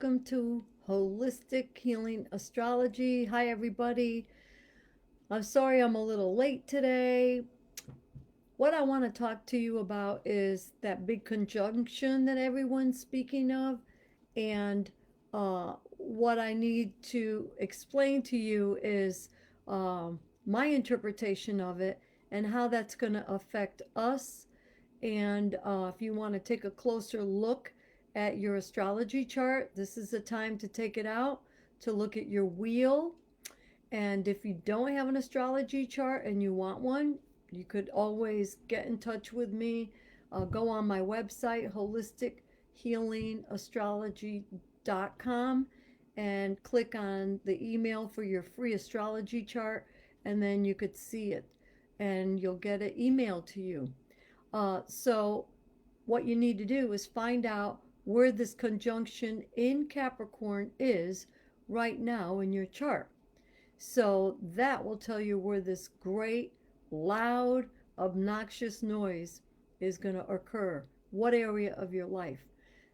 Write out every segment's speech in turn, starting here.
Welcome to Holistic Healing Astrology. Hi, everybody. I'm sorry I'm a little late today. What I want to talk to you about is that big conjunction that everyone's speaking of, and what I need to explain to you is my interpretation of it and how that's going to affect us. And if you want to take a closer look at your astrology chart, this is the time to take it out to look at your wheel. And if you don't have an astrology chart and you want one, you could always get in touch with me. Go on my website, holistichealingastrology.com, and click on the email for your free astrology chart, and then you could see it and you'll get it emailed to you. So, what you need to do is find out where this conjunction in Capricorn is right now in your chart. So, that will tell you where this great, loud, obnoxious noise is going to occur, what area of your life.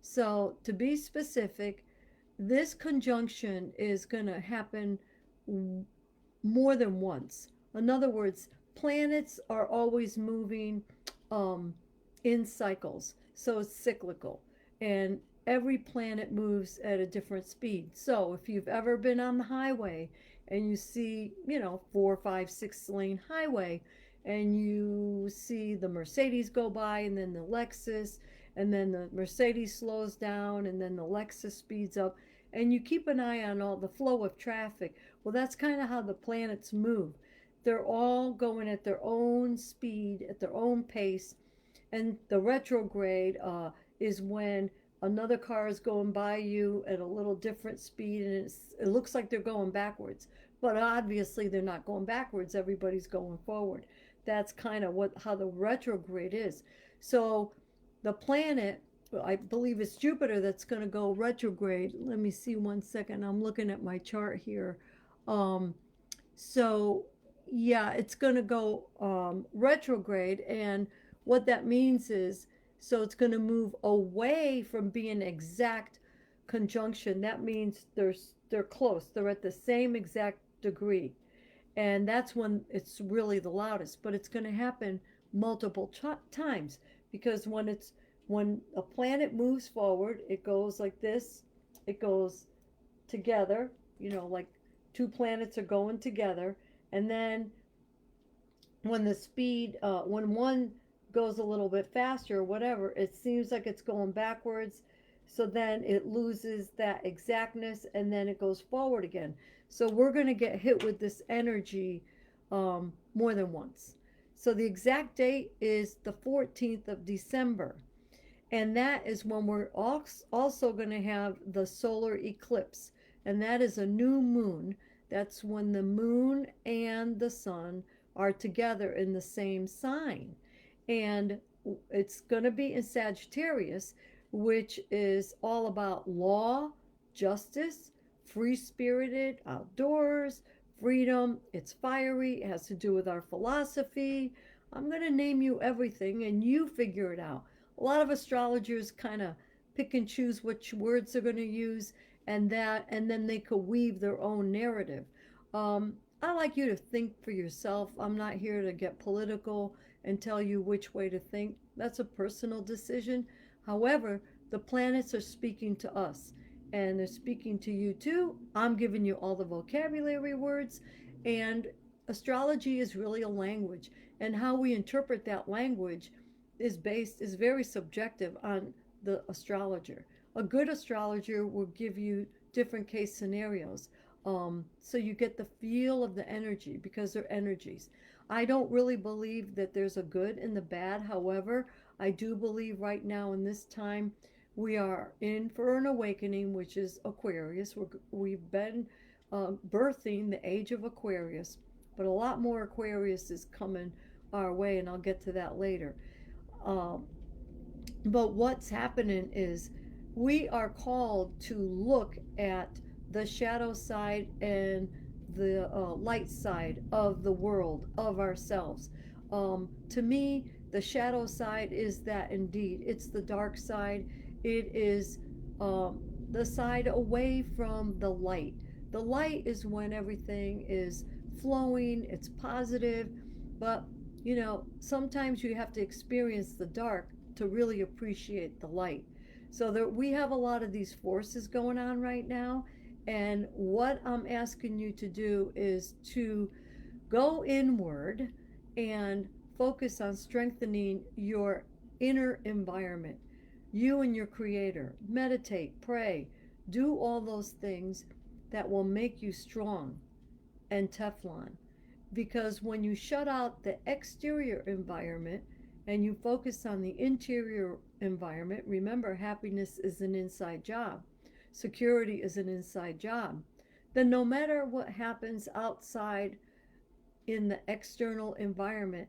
So, to be specific, this conjunction is going to happen more than once. In other words, planets are always moving um, in cycles, so it's cyclical, and every planet moves at a different speed. So if you've ever been on the highway and you see, 4, 5, 6 lane highway, and you see the Mercedes go by, and then the Lexus, and then the Mercedes slows down, and then the Lexus speeds up, and you keep an eye on all the flow of traffic. Well, that's kind of how the planets move. They're all going at their own speed, at their own pace. And the retrograde is when another car is going by you at a little different speed, and it looks like they're going backwards. But obviously, they're not going backwards. Everybody's going forward. That's kind of how the retrograde is. So the planet, I believe it's Jupiter that's going to go retrograde. Let me see 1 second. I'm looking at my chart here. Um, so yeah, it's going to go retrograde, and what that means is, so it's going to move away from being exact conjunction. That means they're close. They're at the same exact degree, and that's when it's really the loudest. But it's going to happen multiple times, because when a planet moves forward, it goes like this. It goes together, like two planets are going together, and then when one goes a little bit faster or whatever, it seems like it's going backwards. So then it loses that exactness, and then it goes forward again. So we're going to get hit with this energy more than once. So the exact date is the 14th of December. And that is when we're also going to have the solar eclipse. And that is a new moon. That's when the moon and the sun are together in the same sign. And it's going to be in Sagittarius, which is all about law, justice, free spirited, outdoors, freedom. It's fiery, it has to do with our philosophy. I'm going to name you everything and you figure it out. A lot of astrologers kind of pick and choose which words they're going to use, and then they could weave their own narrative. I like you to think for yourself. I'm not here to get political and tell you which way to think. That's a personal decision. However, the planets are speaking to us, and they're speaking to you too. I'm giving you all the vocabulary words, and astrology is really a language, and how we interpret that language is very subjective on the astrologer. A good astrologer will give you different case scenarios, so you get the feel of the energy, because they're energies. I don't really believe that there's a good and the bad. However, I do believe right now in this time we are in for an awakening, which is Aquarius. We've been birthing the age of Aquarius, but a lot more Aquarius is coming our way, and I'll get to that later. Um, but what's happening is we are called to look at the shadow side and the light side of the world, of ourselves. To me, the shadow side is that indeed. It's the dark side. It is the side away from the light. The light is when everything is flowing, it's positive, but sometimes you have to experience the dark to really appreciate the light. So there, we have a lot of these forces going on right now, and what I'm asking you to do is to go inward and focus on strengthening your inner environment, you and your creator. Meditate, pray, do all those things that will make you strong and Teflon. Because when you shut out the exterior environment and you focus on the interior environment, remember, happiness is an inside job, security is an inside job, then no matter what happens outside in the external environment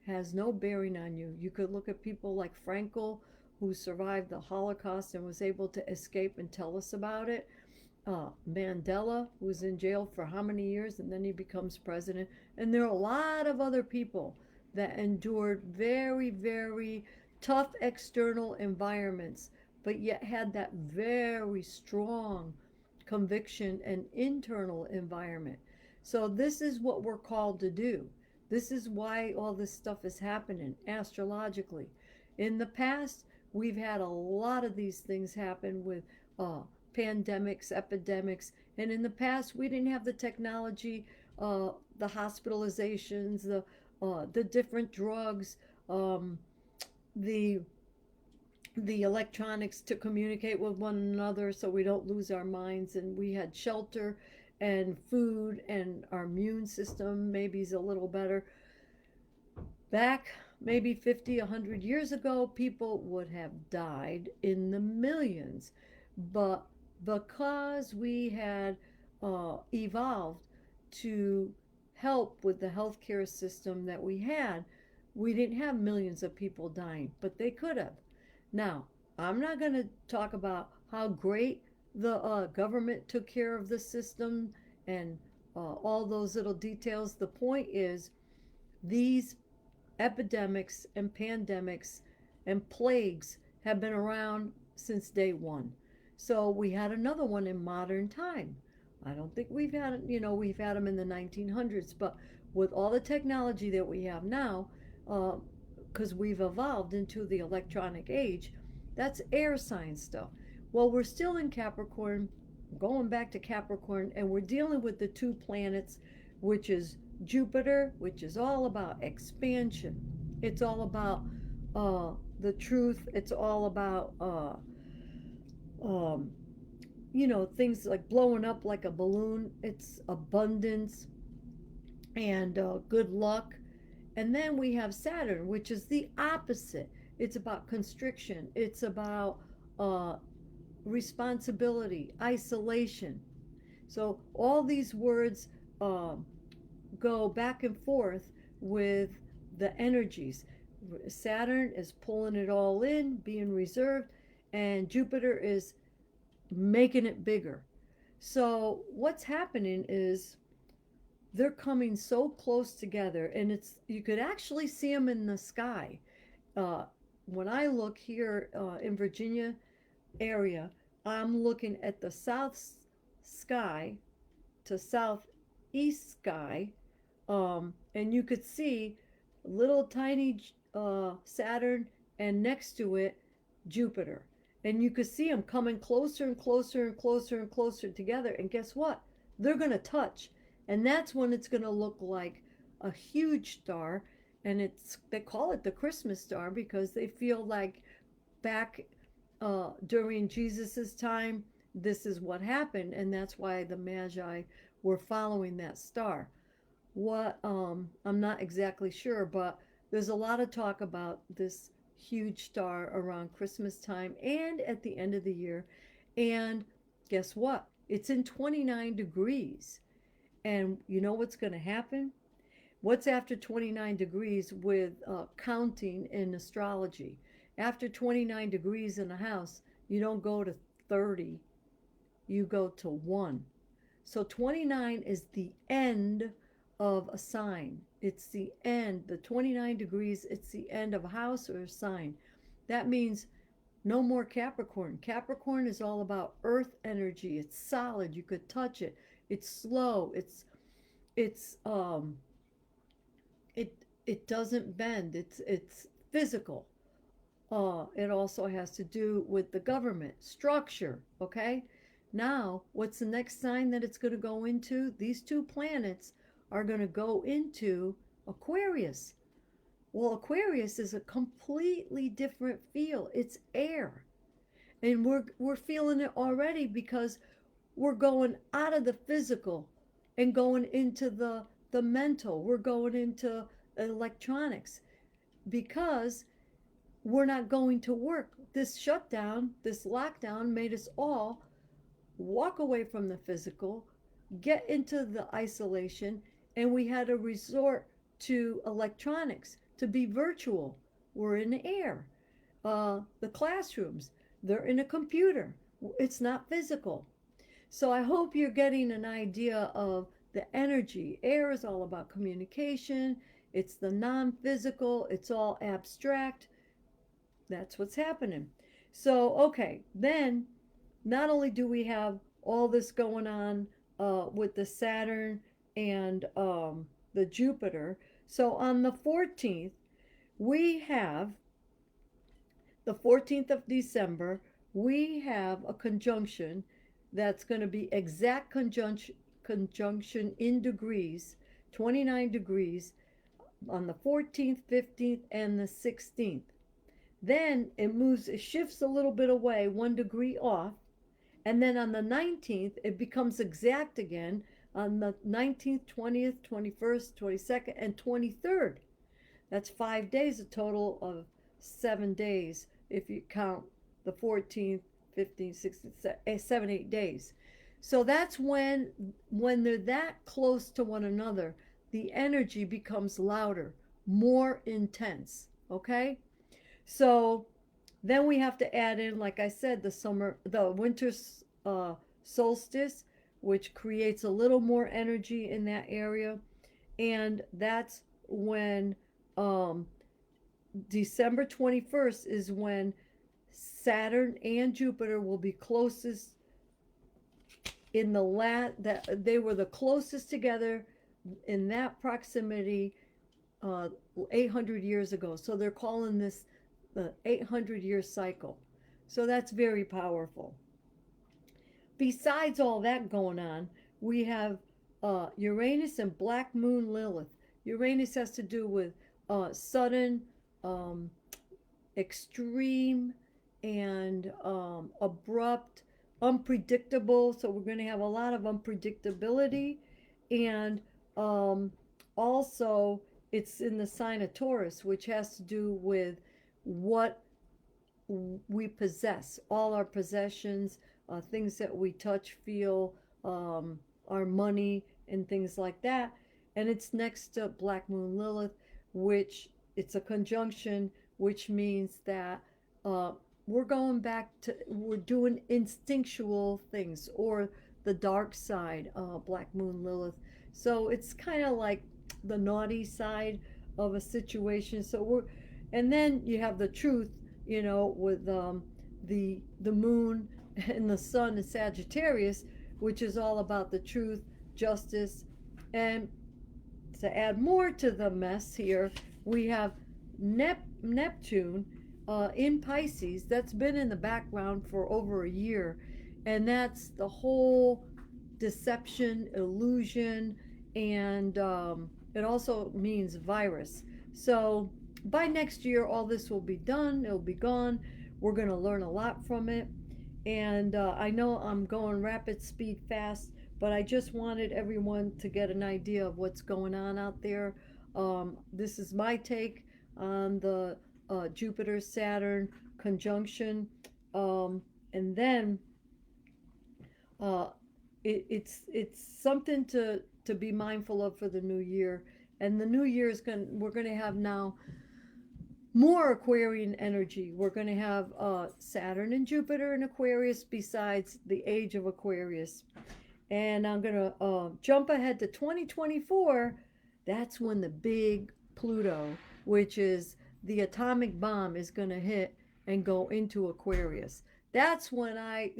has no bearing on you. You could look at people like Frankel, who survived the Holocaust and was able to escape and tell us about it. Mandela was in jail for how many years, and then he becomes president. And there are a lot of other people that endured very, very tough external environments, but yet had that very strong conviction and internal environment. So this is what we're called to do. This is why all this stuff is happening astrologically. In the past, we've had a lot of these things happen with pandemics, epidemics, and in the past we didn't have the technology, the hospitalizations, the different drugs, the the electronics to communicate with one another so we don't lose our minds, and we had shelter and food, and our immune system maybe is a little better. Back maybe 50, 100 years ago, people would have died in the millions. But because we had evolved to help with the healthcare system that we had, we didn't have millions of people dying, but they could have. Now, I'm not going to talk about how great the government took care of the system and all those little details. The point is, these epidemics and pandemics and plagues have been around since day one. So we had another one in modern time. I don't think we've had, we've had them in the 1900s, but with all the technology that we have now, because we've evolved into the electronic age, that's air sign stuff. Well, we're still in Capricorn, going back to Capricorn, and we're dealing with the two planets, which is Jupiter, which is all about expansion. It's all about the truth. It's all about, things like blowing up like a balloon. It's abundance and good luck. And then we have Saturn, which is the opposite. It's about constriction. It's about responsibility, isolation. So all these words go back and forth with the energies. Saturn is pulling it all in, being reserved, and Jupiter is making it bigger. So what's happening is they're coming so close together, and it's, you could actually see them in the sky. Uh, when I look here in Virginia area, I'm looking at the south sky to southeast sky, and you could see little tiny Saturn, and next to it Jupiter, and you could see them coming closer and closer and closer and closer together. And guess what? They're going to touch, and that's when it's going to look like a huge star. And it's, they call it the Christmas star because they feel like back during Jesus's time, this is what happened, and that's why the Magi were following that star. What I'm not exactly sure, but there's a lot of talk about this huge star around Christmas time and at the end of the year. And guess what? It's in 29 degrees. And you know what's going to happen? What's after 29 degrees with counting in astrology? After 29 degrees in a house, you don't go to 30, you go to 1. So 29 is the end of a sign. It's the end, the 29 degrees, it's the end of a house or a sign. That means No more Capricorn. Capricorn is all about earth energy. It's solid. You could touch it. It's slow. It's it it doesn't bend. It's physical. It also has to do with the government structure. Okay. Now, what's the next sign that it's going to go into? These two planets are going to go into Aquarius. Well, Aquarius is a completely different feel. It's air. And we're feeling it already because we're going out of the physical and going into the mental. We're going into electronics because we're not going to work. This shutdown, this lockdown made us all walk away from the physical, get into the isolation, and we had to resort to electronics to be virtual. We're in the air. The classrooms, they're in a computer. It's not physical. So I hope you're getting an idea of the energy. Air is all about communication. It's the non-physical. It's all abstract. That's what's happening. So, okay, then not only do we have all this going on with the Saturn and the Jupiter, so on the 14th, we have the 14th of December, we have a conjunction that's going to be exact conjunction in degrees, 29 degrees on the 14th, 15th, and the 16th. Then it shifts a little bit away, 1 degree off. And then on the 19th, it becomes exact again on the 19th, 20th, 21st, 22nd, and 23rd. That's 5 days, a total of 7 days if you count the 14th, 15th, 16th, 7, 8 days. So that's when they're that close to one another, the energy becomes louder, more intense. Okay? So then we have to add in, like I said, the winter solstice, which creates a little more energy in that area. And that's when December 21st is when Saturn and Jupiter will be closest in that they were the closest together in that proximity 800 years ago. So they're calling this the 800-year cycle. So that's very powerful. Besides all that going on, we have Uranus and Black Moon Lilith. Uranus has to do with sudden, extreme, and abrupt, unpredictable. So we're going to have a lot of unpredictability. And also, it's in the sign of Taurus, which has to do with what we possess, all our possessions, things that we touch, feel, our money, and things like that. And it's next to Black Moon Lilith, which it's a conjunction, which means that we're going back to, we're doing instinctual things, or the dark side, Black Moon Lilith. So it's kind of like the naughty side of a situation. And then you have the truth, with the moon and the sun in Sagittarius, which is all about the truth, justice. And to add more to the mess here, we have Neptune in Pisces. That's been in the background for over a year, and that's the whole deception, illusion, and it also means virus. So by next year, all this will be done. It'll be gone. We're going to learn a lot from it. And I know I'm going rapid speed fast, but I just wanted everyone to get an idea of what's going on out there. This is my take on the Jupiter Saturn conjunction. And then it's something to be mindful of for the new year. And the new year we're going to have now more Aquarian energy. We're going to have Saturn and Jupiter in Aquarius, besides the age of Aquarius. And I'm going to jump ahead to 2024. That's when the big Pluto, which is the atomic bomb, is going to hit and go into Aquarius. That's when I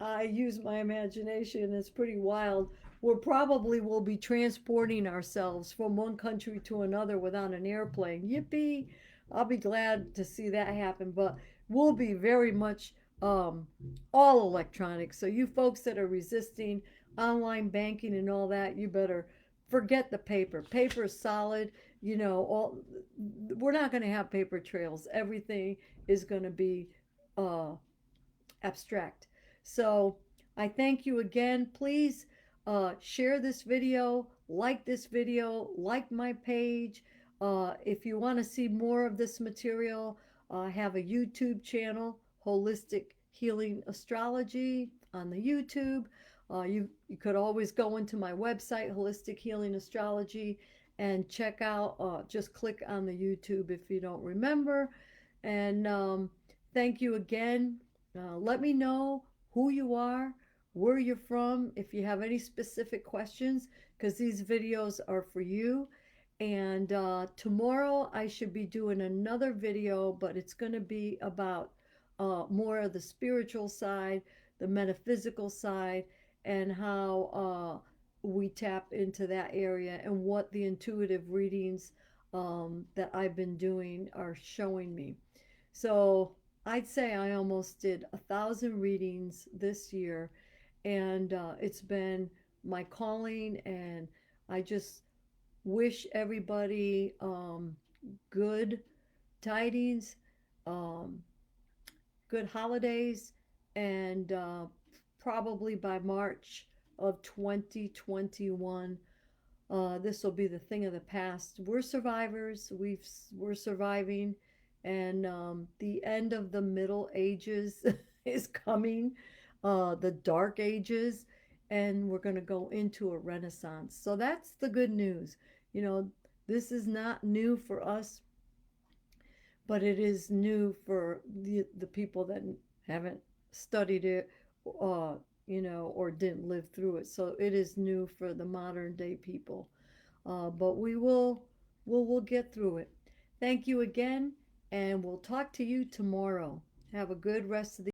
I use my imagination. It's pretty wild. We're probably will be transporting ourselves from one country to another without an airplane. Yippee! I'll be glad to see that happen, but we'll be very much um, all electronic. So you folks that are resisting online banking and all that, you better forget the paper. Paper is solid. You know, all we're not going to have paper trails. Everything is going to be uh, abstract. So I thank you again. Please share this video, like my page. If you want to see more of this material, I have a YouTube channel, Holistic Healing Astrology, on the YouTube. You could always go into my website, Holistic Healing Astrology, and check out, just click on the YouTube if you don't remember. And thank you again. Let me know who you are, where you're from, if you have any specific questions, because these videos are for you. And tomorrow I should be doing another video, but it's going to be about more of the spiritual side, the metaphysical side, and how we tap into that area and what the intuitive readings that I've been doing are showing me. So I'd say I almost did 1,000 readings this year, and it's been my calling. And I just wish everybody good tidings, um, good holidays, and probably by March of 2021, this will be the thing of the past. We're survivors. We're surviving, and the end of the Middle Ages is coming, the Dark Ages, and we're going to go into a Renaissance. So that's the good news. You know, this is not new for us, but it is new for the people that haven't studied it, uh, or didn't live through it. So it is new for the modern day people. But we'll get through it. Thank you again, and we'll talk to you tomorrow. Have a good rest of the